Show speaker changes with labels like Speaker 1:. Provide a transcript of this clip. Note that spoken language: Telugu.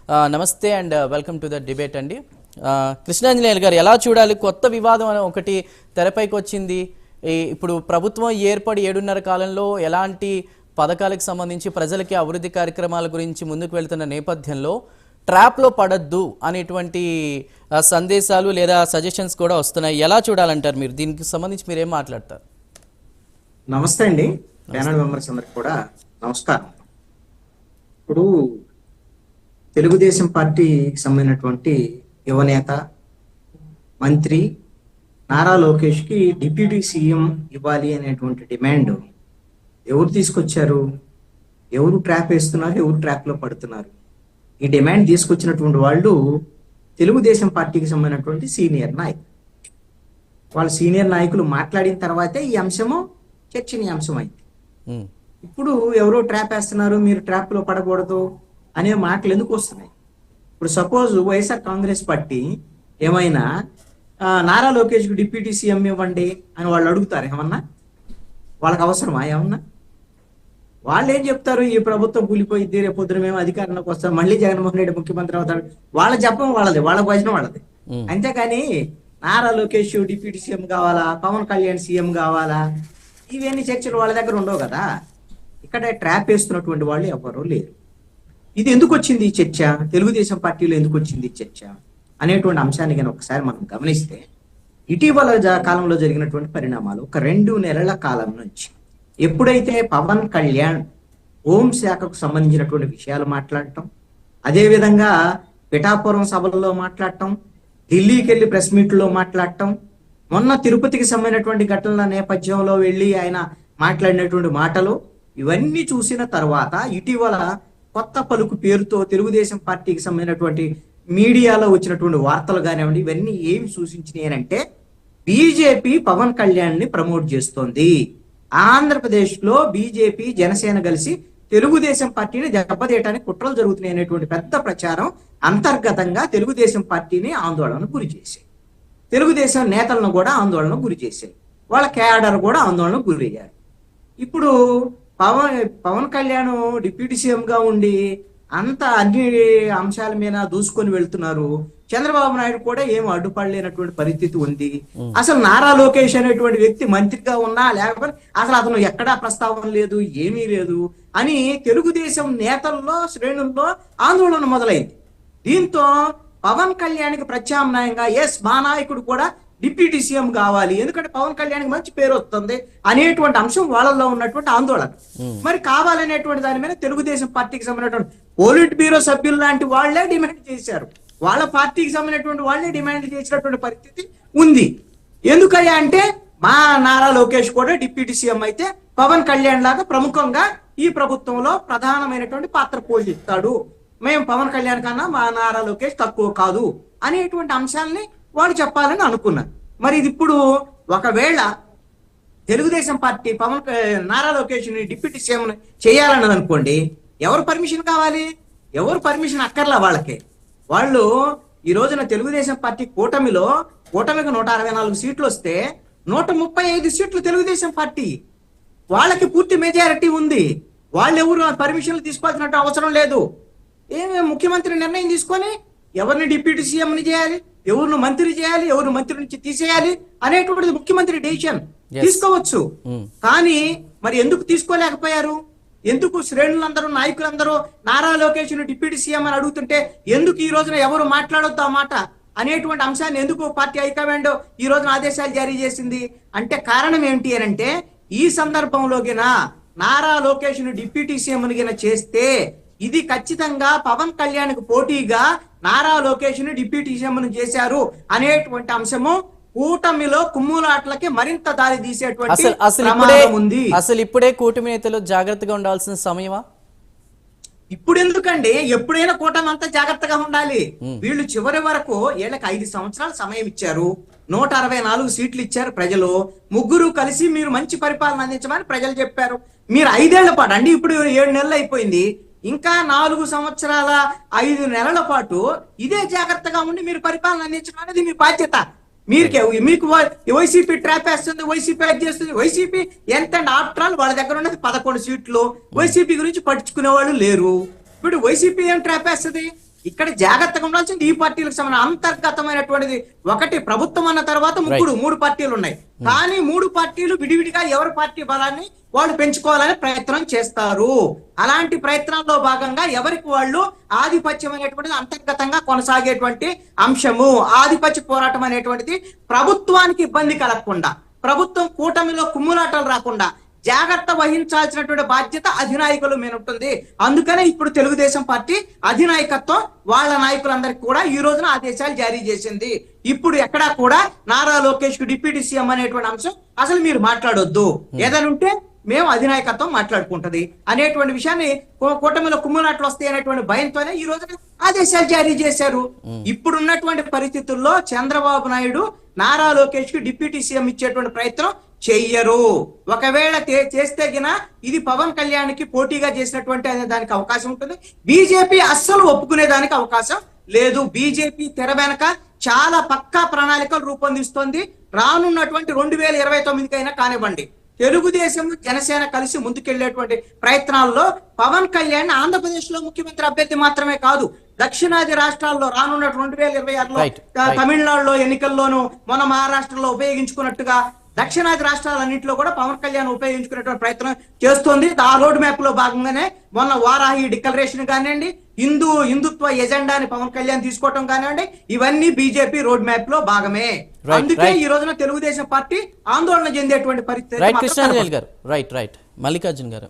Speaker 1: నమస్తే and welcome to the debate అండి. కృష్ణాంజనేయులు గారు, ఎలా చూడాలి? కొత్త వివాదం ఒకటి తెరపైకి వచ్చింది. ఇప్పుడు ప్రభుత్వం ఏర్పడి 7.5 కాలంలో ఎలాంటి పథకాలకు సంబంధించి ప్రజలకి అభివృద్ధి కార్యక్రమాల గురించి ముందుకు వెళ్తున్న నేపథ్యంలో ట్రాప్లో పడద్దు అనేటువంటి సందేశాలు లేదా సజెషన్స్ కూడా వస్తున్నాయి. ఎలా చూడాలంటారు మీరు? దీనికి సంబంధించి మీరేం మాట్లాడతారు?
Speaker 2: నమస్తే అండి. ప్యానల్ మెంబర్స్ అందరికి కూడా నమస్కారం. ఇప్పుడు తెలుగుదేశం పార్టీకి సంబంధించినటువంటి యువనేత మంత్రి నారా లోకేష్ కి డిప్యూటీ సీఎం ఇవ్వాలి అనేటువంటి డిమాండ్ ఎవరు తీసుకొచ్చారు? ఎవరు ట్రాప్ వేస్తున్నారు? ఎవరు ట్రాప్ లో పడుతున్నారు? ఈ డిమాండ్ తీసుకొచ్చినటువంటి వాళ్ళు తెలుగుదేశం పార్టీకి సంబంధించినటువంటి సీనియర్ నాయకులు. వాళ్ళ సీనియర్ నాయకులు మాట్లాడిన తర్వాతే ఈ అంశము చర్చనీయాంశం అయింది. ఇప్పుడు ఎవరో ట్రాప్ వేస్తున్నారు, మీరు ట్రాప్ లో పడకూడదు అనే మాటలు ఎందుకు వస్తున్నాయి? ఇప్పుడు సపోజ్ వైఎస్ఆర్ కాంగ్రెస్ పార్టీ ఏమైనా నారా లోకేష్ కు డిప్యూటీ సీఎం ఇవ్వండి అని వాళ్ళు అడుగుతారు ఏమన్నా? వాళ్ళకి అవసరమా ఏమన్నా? వాళ్ళు ఏం చెప్తారు? ఈ ప్రభుత్వం కూలిపోయిద్ది, రేపు పొద్దున మేము అధికారంలోకి వస్తాం, మళ్ళీ జగన్మోహన్ రెడ్డి ముఖ్యమంత్రి అవుతాడు. వాళ్ళ జపం వాళ్ళది, వాళ్ళ భజన వాళ్ళది. అంతేకాని నారా లోకేష్ డిప్యూటీ సీఎం కావాలా, పవన్ కళ్యాణ్ సీఎం కావాలా, ఇవన్నీ చర్చలు వాళ్ళ దగ్గర ఉండవు కదా. ఇక్కడ ట్రాప్ వేస్తున్నటువంటి వాళ్ళు ఎవరు లేరు. ఇది ఎందుకు వచ్చింది ఈ చర్చ? తెలుగుదేశం పార్టీలో ఎందుకు వచ్చింది ఈ చర్చ అనేటువంటి అంశాన్ని కానీ ఒకసారి మనం గమనిస్తే, ఇటీవల కాలంలో జరిగినటువంటి పరిణామాలు ఒక 2 నెలల కాలం నుంచి ఎప్పుడైతే పవన్ కళ్యాణ్ హోంశాఖకు సంబంధించినటువంటి విషయాలు మాట్లాడటం, అదేవిధంగా పిఠాపురం సభల్లో మాట్లాడటం, ఢిల్లీకి వెళ్ళి ప్రెస్ మీట్లో మాట్లాడటం, మొన్న తిరుపతికి సంబంధించినటువంటి ఘటనల నేపథ్యంలో వెళ్ళి ఆయన మాట్లాడినటువంటి మాటలు, ఇవన్నీ చూసిన తర్వాత ఇటీవల కొత్త పలుకు పేరుతో తెలుగుదేశం పార్టీకి సంబంధించినటువంటి మీడియాలో వచ్చినటువంటి వార్తలు కానివ్వండి, ఇవన్నీ ఏమి సూచించినాయి అంటే బీజేపీ పవన్ కళ్యాణ్ ని ప్రమోట్ చేస్తోంది. ఆంధ్రప్రదేశ్ లో బీజేపీ జనసేన కలిసి తెలుగుదేశం పార్టీని దెబ్బతీయడానికి కుట్రలు జరుగుతున్నాయి అనేటువంటి పెద్ద ప్రచారం అంతర్గతంగా తెలుగుదేశం పార్టీని ఆందోళనకు గురి చేశాయి. తెలుగుదేశం నేతలను కూడా ఆందోళనకు గురి చేశాయి. వాళ్ళ క్యాడర్ కూడా ఆందోళనకు గురయ్యారు. ఇప్పుడు పవన్ కళ్యాణ్ డిప్యూటీ సీఎం గా ఉండి అంత అన్ని అంశాల మీద దూసుకొని వెళ్తున్నారు. చంద్రబాబు నాయుడు కూడా ఏం అడ్డుపడలేనటువంటి పరిస్థితి ఉంది. అసలు నారా లోకేష్ అనేటువంటి వ్యక్తి మంత్రిగా ఉన్నా లేకపోతే అసలు అతను ఎక్కడా ప్రస్తావన లేదు, ఏమీ లేదు అని తెలుగుదేశం నేతల్లో శ్రేణుల్లో ఆందోళన మొదలైంది. దీంతో పవన్ కళ్యాణ్కి ప్రత్యామ్నాయంగా మా నాయకుడు కూడా డిప్యూటీ సీఎం కావాలి, ఎందుకంటే పవన్ కళ్యాణ్కి మంచి పేరు వస్తుంది అనేటువంటి అంశం వాళ్ళల్లో ఉన్నటువంటి ఆందోళన. మరి కావాలనేటువంటి దాని మీద తెలుగుదేశం పార్టీకి సంబంధించినటువంటి పోలిట్ బ్యూరో సభ్యులు లాంటి వాళ్లే డిమాండ్ చేశారు. వాళ్ళ పార్టీకి సంబంధించినటువంటి వాళ్లే డిమాండ్ చేసినటువంటి పరిస్థితి ఉంది. ఎందుకయ్యా అంటే మా నారా లోకేష్ కూడా డిప్యూటీ సీఎం అయితే పవన్ కళ్యాణ్ లాగా ప్రముఖంగా ఈ ప్రభుత్వంలో ప్రధానమైనటువంటి పాత్ర పోషిస్తాడు, మేము పవన్ కళ్యాణ్ కన్నా మా నారా లోకేష్ తక్కువ కాదు అనేటువంటి అంశాలని వాళ్ళు చెప్పాలని అనుకున్నారు. మరి ఇది ఇప్పుడు ఒకవేళ తెలుగుదేశం పార్టీ నారా లోకేష్ ని డిప్యూటీ సీఎం చేయాలన్నది అనుకోండి, ఎవరు పర్మిషన్ కావాలి? ఎవరు పర్మిషన్ అక్కర్లా వాళ్ళకి. వాళ్ళు ఈ రోజున తెలుగుదేశం పార్టీ కూటమికి 164 సీట్లు వస్తే 135 సీట్లు తెలుగుదేశం పార్టీ, వాళ్ళకి పూర్తి మెజారిటీ ఉంది. వాళ్ళు ఎవరు పర్మిషన్లు తీసుకోవాల్సిన అవసరం లేదు. ముఖ్యమంత్రి నిర్ణయం తీసుకొని ఎవరిని డిప్యూటీ సీఎంని చేయాలి, ఎవరిని మంత్రి చేయాలి, ఎవరిని మంత్రి నుంచి తీసేయాలి అనేటువంటిది ముఖ్యమంత్రి డెసిషన్ తీసుకోవచ్చు. కానీ మరి ఎందుకు తీసుకోలేకపోయారు? ఎందుకు శ్రేణులందరూ నాయకులందరూ నారా లోకేష్ డిప్యూటీ సీఎం అని అడుగుతుంటే ఎందుకు ఈ రోజున ఎవరు మాట్లాడొద్దు ఆ మాట అనేటువంటి అంశాన్ని ఎందుకు పార్టీ హైకమాండ్ ఈ రోజున ఆదేశాలు జారీ చేసింది అంటే కారణం ఏంటి అని అంటే, ఈ సందర్భంలో నారా లోకేష్ డిప్యూటీ సీఎం చేస్తే ఇది ఖచ్చితంగా పవన్ కళ్యాణ్ కు పోటీగా నారా లోకేష్ ని డిప్యూటీ సీఎం చేశారు అనేటువంటి అంశము కూటమిలో కుమ్ములాట్లకి మరింత దారి తీసేటువంటి ఉంది.
Speaker 1: అసలు ఇప్పుడే కూటమి నేతలు జాగ్రత్తగా ఉండాల్సిన సమయమా?
Speaker 2: ఇప్పుడు ఎందుకండి? ఎప్పుడైనా కూటమి అంతా జాగ్రత్తగా ఉండాలి. వీళ్ళు చివరి వరకు వీళ్ళకి 5 సంవత్సరాలు సమయం ఇచ్చారు, 164 సీట్లు ఇచ్చారు ప్రజలు. ముగ్గురు కలిసి మీరు మంచి పరిపాలన అందించమని ప్రజలు చెప్పారు. మీరు 5 ఏళ్ల పాటు అండి, ఇప్పుడు 7 నెలలు అయిపోయింది, ఇంకా 4 సంవత్సరాల 5 నెలల పాటు ఇదే జాగ్రత్తగా ఉండి మీరు పరిపాలన అందించడం అనేది మీ బాధ్యత. మీకు వైసీపీ ట్రాప్ వేస్తుంది, వైసీపీ యాక్ట్ చేస్తుంది. వైసీపీ ఎంత ఆఫ్టర్ ఆల్ వాళ్ళ దగ్గర ఉన్నది 11 సీట్లు. వైసీపీ గురించి పట్టించుకునే వాళ్ళు లేరు. ఇప్పుడు వైసీపీ ఏం ట్రాప్ వేస్తుంది? ఇక్కడ జాగ్రత్తగా ఉండాల్సింది ఈ పార్టీలకు సంబంధించిన అంతర్గతమైనటువంటిది. ఒకటి ప్రభుత్వం అన్న తర్వాత మూడు పార్టీలు ఉన్నాయి. కానీ మూడు పార్టీలు విడివిడిగా ఎవరి పార్టీ బలాన్ని వాళ్ళు పెంచుకోవాలని ప్రయత్నం చేస్తారు. అలాంటి ప్రయత్నాల్లో భాగంగా ఎవరికి వాళ్ళు ఆధిపత్యం అనేటువంటిది అంతర్గతంగా కొనసాగేటువంటి అంశము. ఆధిపత్య పోరాటం అనేటువంటిది ప్రభుత్వానికి ఇబ్బంది కలగకుండా, ప్రభుత్వం కూటమిలో కుమ్ములాటలు రాకుండా జాగ్రత్త వహించాల్సినటువంటి బాధ్యత అధినాయకుల మీద ఉంటుంది. అందుకనే ఇప్పుడు తెలుగుదేశం పార్టీ అధినాయకత్వం వాళ్ళ నాయకులందరికీ కూడా ఈ రోజున ఆదేశాలు జారీ చేసింది. ఇప్పుడు ఎక్కడా కూడా నారా లోకేష్ కు డిప్యూటీ సీఎం అనేటువంటి అంశం అసలు మీరు మాట్లాడొద్దు, ఏదనుంటే మేము అధినాయకత్వం మాట్లాడుకుంటది అనేటువంటి విషయాన్ని కూటమిలో కుమ్ములాట్లు వస్తాయి అనేటువంటి భయంతోనే ఈ రోజున ఆదేశాలు జారీ చేశారు. ఇప్పుడున్నటువంటి పరిస్థితుల్లో చంద్రబాబు నాయుడు నారా లోకేష్ కి డిప్యూటీ సీఎం ఇచ్చేటువంటి ప్రయత్నం చెయ్యరు. ఒకవేళ చేస్తే గిన ఇది పవన్ కళ్యాణ్ కి పోటీగా చేసినటువంటి అనే దానికి అవకాశం ఉంటుంది. బీజేపీ అస్సలు ఒప్పుకునే దానికి అవకాశం లేదు. బీజేపీ తెర వెనక చాలా పక్కా ప్రణాళికలు రూపొందిస్తోంది. రానున్నటువంటి 2029కైనా కానివ్వండి, తెలుగుదేశం జనసేన కలిసి ముందుకెళ్లేటువంటి ప్రయత్నాల్లో పవన్ కళ్యాణ్ ఆంధ్రప్రదేశ్ లో ముఖ్యమంత్రి అభ్యర్థి మాత్రమే కాదు, దక్షిణాది రాష్ట్రాల్లో రానున్న 2026లో తమిళనాడులో ఎన్నికల్లోనూ మన మహారాష్ట్రలో ఉపయోగించుకున్నట్టుగా దక్షిణాది రాష్ట్రాలన్నింటిలో కూడా పవన్ కళ్యాణ్ ఉపయోగించుకునేటువంటి ప్రయత్నం చేస్తోంది. ఆ రోడ్ మ్యాప్ లో భాగంగానే మొన్న వారాహి డిక్లరేషన్ కానివ్వండి, హిందుత్వ ఎజెండాని పవన్ కళ్యాణ్ తీసుకోవటం కానివ్వండి, ఇవన్నీ బీజేపీ రోడ్ మ్యాప్ లో భాగమే. అందుకే ఈ రోజున తెలుగుదేశం పార్టీ ఆందోళన చెందేటువంటి పరిస్థితి.
Speaker 1: రైట్ కృష్ణాంజలి గారు, రైట్ మల్లికార్జున్ గారు.